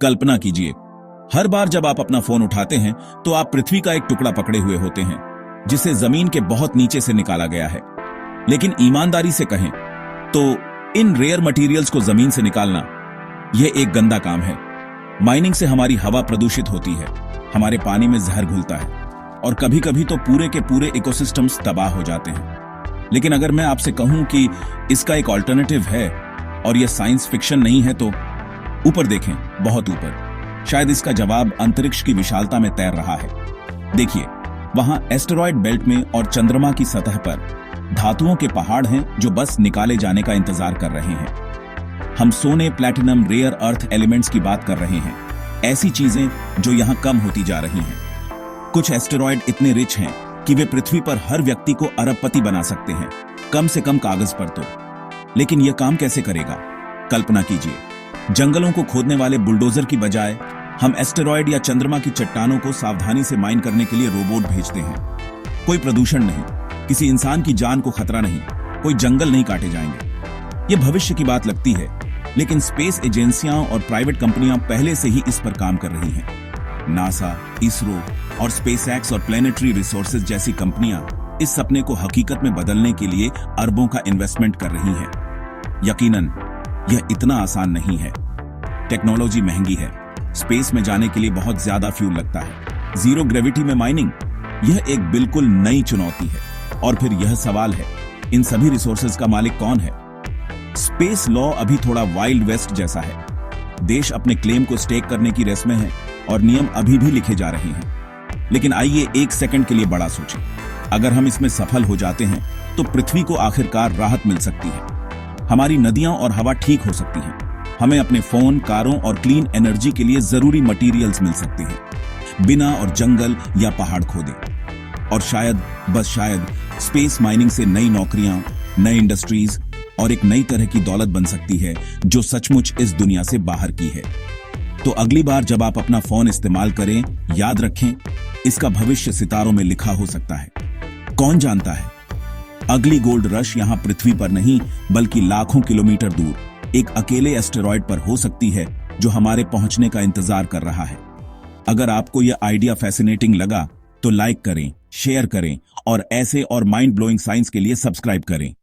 कल्पना कीजिए, हर बार जब आप अपना फोन उठाते हैं तो आप पृथ्वी का एक टुकड़ा पकड़े हुए होते हैं जिसे जमीन के बहुत नीचे से निकाला गया है। लेकिन ईमानदारी से कहें तो इन रेयर मटेरियल्स को जमीन से निकालना यह एक गंदा काम है। माइनिंग से हमारी हवा प्रदूषित होती है, हमारे पानी में जहर घुलता है और कभी कभी तो पूरे के पूरे इकोसिस्टम्स तबाह हो जाते हैं। लेकिन अगर मैं आपसे कहूं कि इसका एक ऑल्टरनेटिव है और यह साइंस फिक्शन नहीं है तो ऊपर देखें, बहुत ऊपर। शायद इसका जवाब अंतरिक्ष की विशालता में तैर रहा है। देखिए, वहां एस्टेरॉयड बेल्ट में और चंद्रमा की सतह पर धातुओं के पहाड़ हैं जो बस निकाले जाने का इंतजार कर रहे हैं। हम सोने, प्लैटिनम, रेयर अर्थ एलिमेंट्स की बात कर रहे हैं, ऐसी चीजें जो यहां कम होती जा रही हैं। कुछ एस्टेरॉयड इतने रिच हैं कि वे पृथ्वी पर हर व्यक्ति को अरबपति बना सकते हैं, कम से कम कागज पर तो। लेकिन यह काम कैसे करेगा? कल्पना कीजिए, जंगलों को खोदने वाले बुलडोजर की बजाय हम एस्टेरॉयड या चंद्रमा की चट्टानों को सावधानी से माइन करने के लिए रोबोट भेजते हैं। कोई प्रदूषण नहीं, किसी इंसान की जान को खतरा नहीं, कोई जंगल नहीं काटे जाएंगे। यह भविष्य की बात लगती है, लेकिन स्पेस एजेंसियां और प्राइवेट कंपनियां पहले से ही इस पर काम कर रही हैं। नासा, इसरो और स्पेसएक्स और प्लैनेटरी रिसोर्सेज जैसी कंपनियां इस सपने को हकीकत में बदलने के लिए अरबों का इन्वेस्टमेंट कर रही हैं। यकीनन यह इतना आसान नहीं है। टेक्नोलॉजी महंगी है, स्पेस में जाने के लिए बहुत ज्यादा फ्यूल लगता है। जीरो ग्रेविटी में माइनिंग, यह एक बिल्कुल नई चुनौती है। और फिर यह सवाल है, इन सभी रिसोर्सेज का मालिक कौन है? स्पेस लॉ अभी थोड़ा वाइल्ड वेस्ट जैसा है। देश अपने क्लेम को स्टेक करने की रेस में है और नियम अभी भी लिखे जा रहे हैं। लेकिन आइए एक सेकंड के लिए बड़ा सोचें। अगर हम इसमें सफल हो जाते हैं तो पृथ्वी को आखिरकार राहत मिल सकती है। हमारी नदियां और हवा ठीक हो सकती हैं। हमें अपने फोन, कारों और क्लीन एनर्जी के लिए जरूरी मटेरियल्स मिल सकते हैं, बिना और जंगल या पहाड़ खोदे। और शायद, बस शायद, स्पेस माइनिंग से नई नौकरियां, नई इंडस्ट्रीज और एक नई तरह की दौलत बन सकती है जो सचमुच इस दुनिया से बाहर की है। तो अगली बार जब आप अपना फोन इस्तेमाल करें, याद रखें, इसका भविष्य सितारों में लिखा हो सकता है। कौन जानता है, अगली गोल्ड रश यहां पृथ्वी पर नहीं बल्कि लाखों किलोमीटर दूर एक अकेले एस्टेरॉयड पर हो सकती है जो हमारे पहुंचने का इंतजार कर रहा है। अगर आपको यह आइडिया फैसिनेटिंग लगा तो लाइक करें, शेयर करें और ऐसे और माइंड ब्लोइंग साइंस के लिए सब्सक्राइब करें।